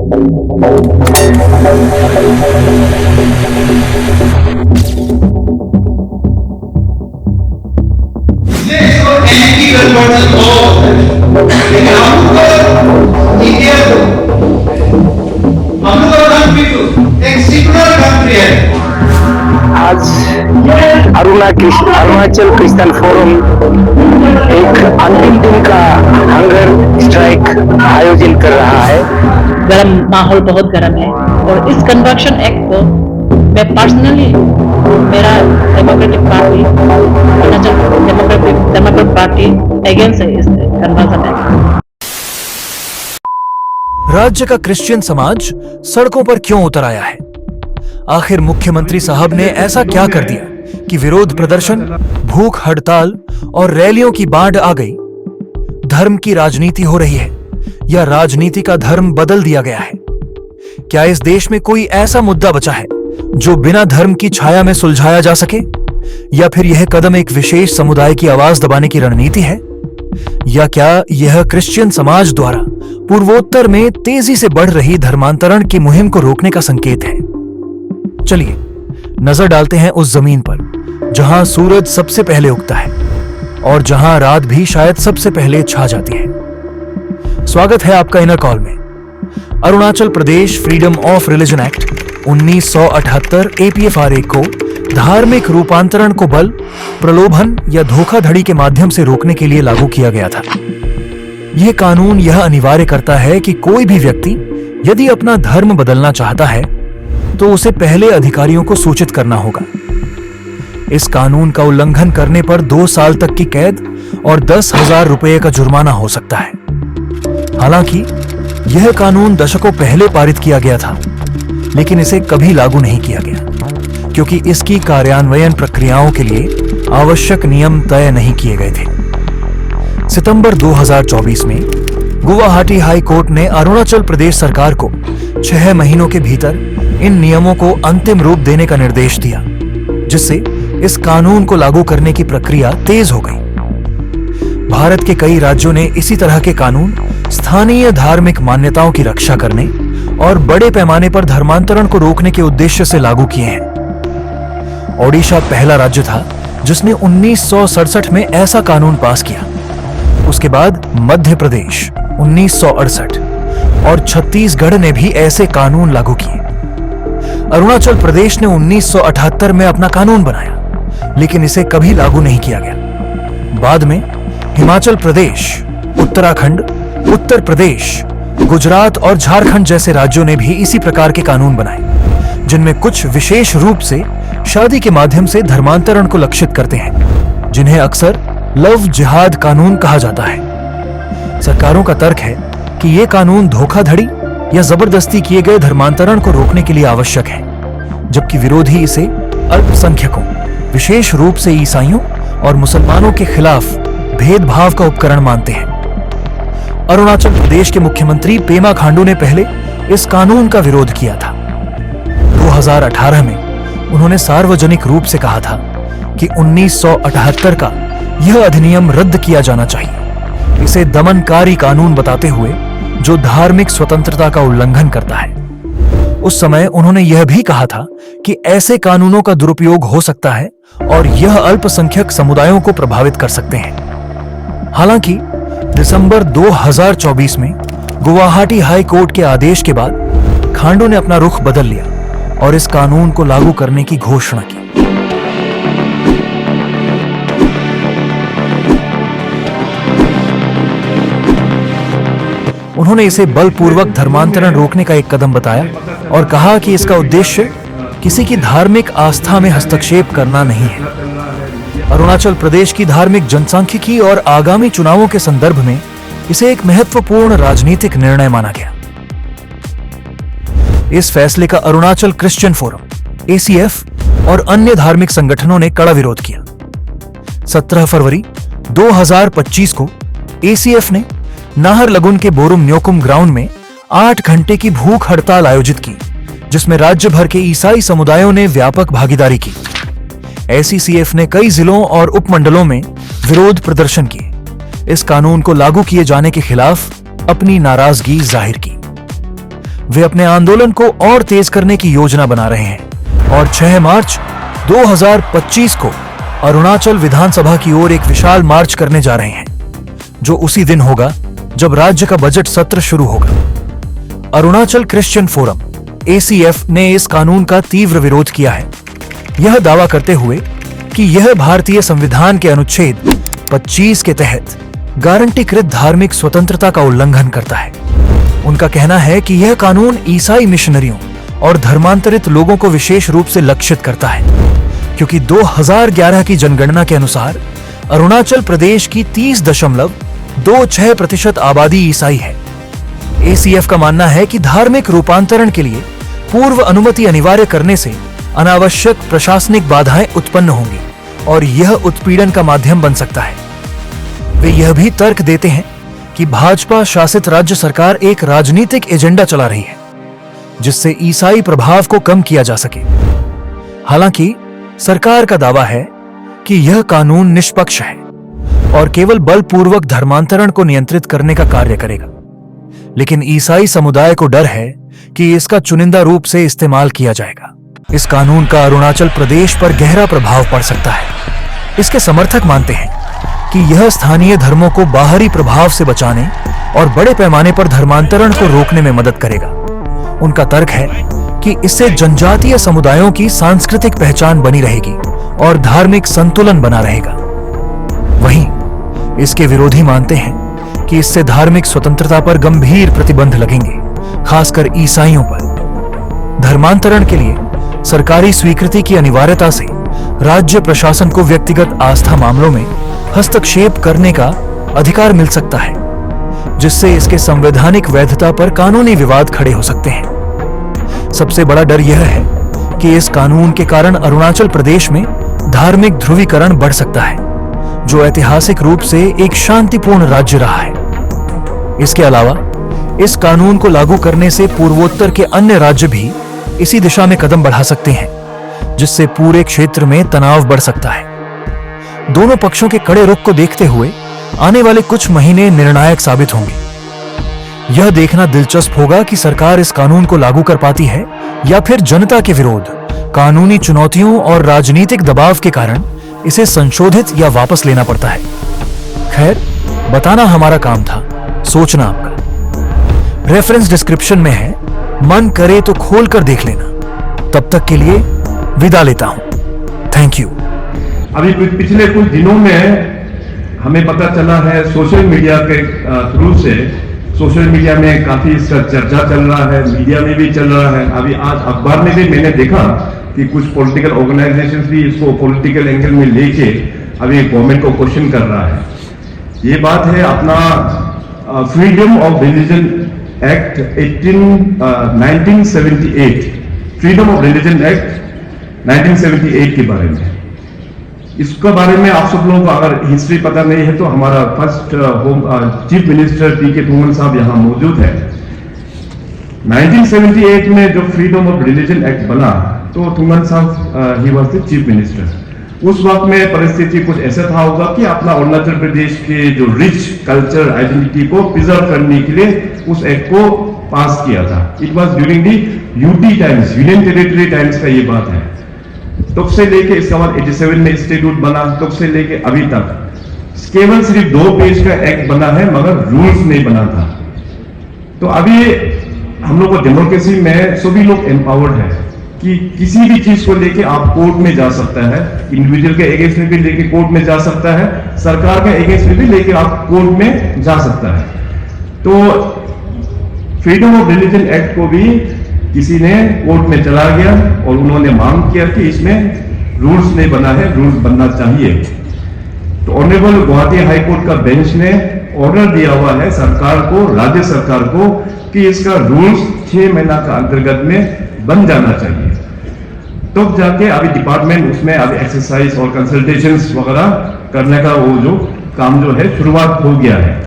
आज Arunachal Christian forum एक अंतिम दिन का हंगर स्ट्राइक आयोजित कर रहा है। गर्म माहौल बहुत गर्म है और इस कन्वर्शन एक्ट को मैं पर्सनली, मेरा democratic party, Arunachal democratic party against है इस कन्वर्शन एक्ट। राज्य का क्रिश्चियन समाज सड़कों पर क्यों उतर आया है? आखिर मुख्यमंत्री साहब ने ऐसा क्या कर दिया कि विरोध प्रदर्शन, भूख हड़ताल और रैलियों की बाढ़ आ गई? धर्म की राजनीति हो रही है या राजनीति का धर्म बदल दिया गया है? क्या इस देश में कोई ऐसा मुद्दा बचा है जो बिना धर्म की छाया में सुलझाया जा सके? या फिर यह कदम एक विशेष समुदाय की आवाज दबाने की रणनीति है? या क्या यह क्रिश्चियन समाज द्वारा पूर्वोत्तर में तेजी से बढ़ रही धर्मांतरण की मुहिम को रोकने का संकेत है? चलिए नजर डालते हैं उस जमीन पर जहां सूरज सबसे पहले उगता है और जहां रात भी शायद सबसे पहले छा जाती है। स्वागत है आपका इनर कॉल में। Arunachal Pradesh freedom of religion act 1978 APFRA को धार्मिक रूपांतरण को बल, प्रलोभन या धोखाधड़ी के माध्यम से रोकने के लिए लागू किया गया था। यह कानून यह अनिवार्य करता है कि कोई भी व्यक्ति यदि अपना धर्म बदलना चाहता है तो उसे पहले अधिकारियों को सूचित करना होगा। इस कानून का उल्लंघन करने पर 2 साल तक की कैद और 10,000 रुपए का जुर्माना हो सकता है। हालांकि यह कानून दशकों पहले पारित किया गया था, लेकिन इसे कभी लागू नहीं किया गया क्योंकि इसकी कार्यान्वयन प्रक्रियाओं के लिए आवश्यक नियम तय नहीं किए गए थे। सितंबर 2024 में गुवाहाटी हाई कोर्ट ने अरुणाचल प्रदेश सरकार को 6 महीनों के भीतर इन नियमों को अंतिम रूप देने का निर्देश दिया, जिससे इस कानून को लागू करने की प्रक्रिया तेज हो गई। भारत के कई राज्यों ने इसी तरह के कानून स्थानीय धार्मिक मान्यताओं की रक्षा करने और बड़े पैमाने पर धर्मांतरण को रोकने के उद्देश्य से लागू किए हैं। ओडिशा पहला राज्य था जिसने 1967 में ऐसा कानून पास किया। उसके बाद मध्य प्रदेश 1968 और छत्तीसगढ़ ने भी ऐसे कानून लागू किए। अरुणाचल प्रदेश ने 1978 में अपना कानून बनाया, लेकिन इसे कभी लागू नहीं किया गया। बाद में हिमाचल प्रदेश, उत्तराखंड, उत्तर प्रदेश, गुजरात और झारखंड जैसे राज्यों ने भी इसी प्रकार के कानून बनाए, जिनमें कुछ विशेष रूप से शादी के माध्यम से धर्मांतरण को लक्षित करते हैं, जिन्हें अक्सर लव जिहाद कानून कहा जाता है। सरकारों का तर्क है कि ये कानून धोखाधड़ी या जबरदस्ती किए गए धर्मांतरण को रोकने के लिए आवश्यक है, जबकि विरोधी इसे अल्पसंख्यकों, विशेष रूप से ईसाइयों और मुसलमानों के खिलाफ भेदभाव का उपकरण मानते हैं। अरुणाचल प्रदेश के मुख्यमंत्री पेमा खांडू ने पहले इस कानून का विरोध किया था। 2018 में उन्होंने सार्वजनिक रूप से कहा था कि 1978 का यह अधिनियम रद्द किया जाना चाहिए, इसे दमनकारी कानून बताते हुए जो धार्मिक स्वतंत्रता का उल्लंघन करता है। उस समय उन्होंने यह भी कहा था कि ऐसे कानूनों का दुरुपयोग हो सकता है और यह अल्पसंख्यक समुदायों को प्रभावित कर सकते हैं। हालांकि दिसंबर 2024 में गुवाहाटी हाई कोर्ट के आदेश के बाद खांडू ने अपना रुख बदल लिया और इस कानून को लागू करने की घोषणा की। उन्होंने इसे बलपूर्वक धर्मांतरण रोकने का एक कदम बताया और कहा कि इसका उद्देश्य किसी की धार्मिक आस्था में हस्तक्षेप करना नहीं है। अरुणाचल प्रदेश की धार्मिक जनसांख्यिकी और आगामी चुनावों के संदर्भ में इसे एक महत्वपूर्ण राजनीतिक निर्णय माना गया। इस फैसले का अरुणाचल क्रिश्चियन फोरम ACF और अन्य धार्मिक संगठनों ने कड़ा विरोध किया। 17 फरवरी 2025 को ACF ने नाहरलगुन के बोरुम न्योकुम ग्राउंड में 8 घंटे की भूख हड़ताल आयोजित की, जिसमें राज्य भर के ईसाई समुदायों ने व्यापक भागीदारी की। ACF ने कई जिलों और उपमंडलों में विरोध प्रदर्शन किए, इस कानून को लागू किए जाने के खिलाफ अपनी नाराजगी जाहिर की। वे अपने आंदोलन को और तेज करने की योजना बना रहे हैं और 6 मार्च 2025 को अरुणाचल विधानसभा की ओर एक विशाल मार्च करने जा रहे हैं, जो उसी दिन होगा जब राज्य का बजट सत्र शुरू होगा। अरुणाचल क्रिश्चियन फोरम ACF ने इस कानून का तीव्र विरोध किया है, यह दावा करते हुए कि यह भारतीय संविधान के अनुच्छेद 25 के तहत गारंटीकृत धार्मिक स्वतंत्रता का उल्लंघन करता है। उनका कहना है कि यह कानून ईसाई मिशनरियों और धर्मांतरित लोगों को विशेष रूप से लक्षित करता है, क्योंकि 2011 की जनगणना के अनुसार अरुणाचल प्रदेश की 30.26% आबादी ईसाई है। ACF का मानना है कि धार्मिक रूपांतरण के लिए पूर्व अनुमति अनिवार्य करने से अनावश्यक प्रशासनिक बाधाएं उत्पन्न होंगी और यह उत्पीड़न का माध्यम बन सकता है। वे यह भी तर्क देते हैं कि भाजपा शासित राज्य सरकार एक राजनीतिक एजेंडा चला रही है, जिससे ईसाई प्रभाव को कम किया जा सके। हालांकि सरकार का दावा है कि यह कानून निष्पक्ष है और केवल बलपूर्वक धर्मांतरण को नियंत्रित करने का कार्य करेगा, लेकिन ईसाई समुदाय को डर है कि इसका चुनिंदा रूप से इस्तेमाल किया जाएगा। इस कानून का अरुणाचल प्रदेश पर गहरा प्रभाव पड़ सकता है। इसके समर्थक मानते हैं कि यह स्थानीय धर्मों को बाहरी प्रभाव से बचाने और बड़े पैमाने पर धर्मांतरण को रोकने में मदद करेगा। उनका तर्क है कि इससे जनजातीय समुदायों की सांस्कृतिक पहचान बनी रहेगी और धार्मिक संतुलन बना रहेगा। वहीं इसके विरोधी मानते हैं कि इससे धार्मिक स्वतंत्रता पर गंभीर प्रतिबंध लगेंगे, खासकर ईसाइयों पर। धर्मांतरण के लिए सरकारी स्वीकृति की अनिवार्यता से राज्य प्रशासन को व्यक्तिगत आस्था मामलों में हस्तक्षेप करने का अधिकार मिल सकता है, जिससे इसके संवैधानिक वैधता पर कानूनी विवाद खड़े हो सकते हैं। सबसे बड़ा डर यह है कि इस कानून के कारण अरुणाचल प्रदेश में धार्मिक ध्रुवीकरण बढ़ सकता है, जो ऐतिहासिक रूप से एक शांतिपूर्ण राज्य रहा है। इसके अलावा इस कानून को लागू करने से पूर्वोत्तर के अन्य राज्य भी इसी दिशा में कदम बढ़ा सकते हैं, जिससे पूरे क्षेत्र में तनाव बढ़ सकता है। दोनों पक्षों के कड़े रुख को देखते हुए आने वाले कुछ महीने निर्णायक साबित होंगे। यह देखना दिलचस्प होगा कि सरकार इस कानून को लागू कर पाती है या फिर जनता के विरोध, कानूनी चुनौतियों और राजनीतिक दबाव के कारण इसे संशोधित या वापस लेना पड़ता है। खैर, बताना हमारा काम था, सोचना आपका। रेफरेंस डिस्क्रिप्शन में है, मन करे तो खोल कर देख लेना। तब तक के लिए विदा लेता हूं। Thank you. अभी पिछले कुछ दिनों में हमें पता चला है सोशल मीडिया के थ्रू से, सोशल मीडिया में काफी इसका चर्चा चल रहा है, मीडिया में भी चल रहा है। अभी आज अखबार में भी मैंने देखा कि कुछ पॉलिटिकल ऑर्गेनाइजेशंस भी इसको पॉलिटिकल एंगल में लेके अभी गवर्नमेंट को क्वेश्चन कर रहा है। ये बात है अपना freedom of religion act 1978, freedom of religion act 1978 के बारे में। इसके बारे में आप सब लोगों को अगर हिस्ट्री पता नहीं है तो हमारा फर्स्ट चीफ मिनिस्टर पीके थोंगन साहब यहाँ मौजूद है। 1978 में जो फ्रीडम ऑफ रिलीजन एक्ट बना तो थोंगन साहब he was the chief minister. उस वक्त में परिस्थिति कुछ ऐसा था होगा कि अपना अरुणाचल प्रदेश के जो रिच कल्चर आइडेंटिटी को प्रिजर्व करने के लिए उस एक्ट को पास किया था। It was during the UT times, union territory times का ये बात है। तब से लेके इसके बाद 87 में इंस्टीट्यूट बना, तब से लेके अभी तक केवल सिर्फ 2 पेज का एक्ट बना है, मगर रूल्स नहीं बना था। तो अभी हम लोग को डेमोक्रेसी में सभी लोग एम्पावर्ड है कि किसी भी चीज को लेके आप कोर्ट में जा सकता है, इंडिविजुअल के अगेंस्ट में भी लेके कोर्ट में जा सकता है, सरकार के अगेंस्ट में भी लेके आप कोर्ट में जा सकता है। तो फ्रीडम ऑफ रिलीजन एक्ट को भी किसी ने कोर्ट में चला गया और उन्होंने मांग किया कि इसमें रूल्स नहीं बना है, रूल्स बनना चाहिए। तो ऑनरेबल गुवाहाटी हाई कोर्ट का बेंच ने ऑर्डर दिया हुआ है सरकार को, राज्य सरकार को, कि इसका रूल्स 6 महीना का अंतर्गत में बन जाना चाहिए। तब जाके अभी डिपार्टमेंट उसमें अभी एक्सरसाइज और कंसल्टेशंस वगैरह करने का वो जो काम जो है शुरुआत हो गया है।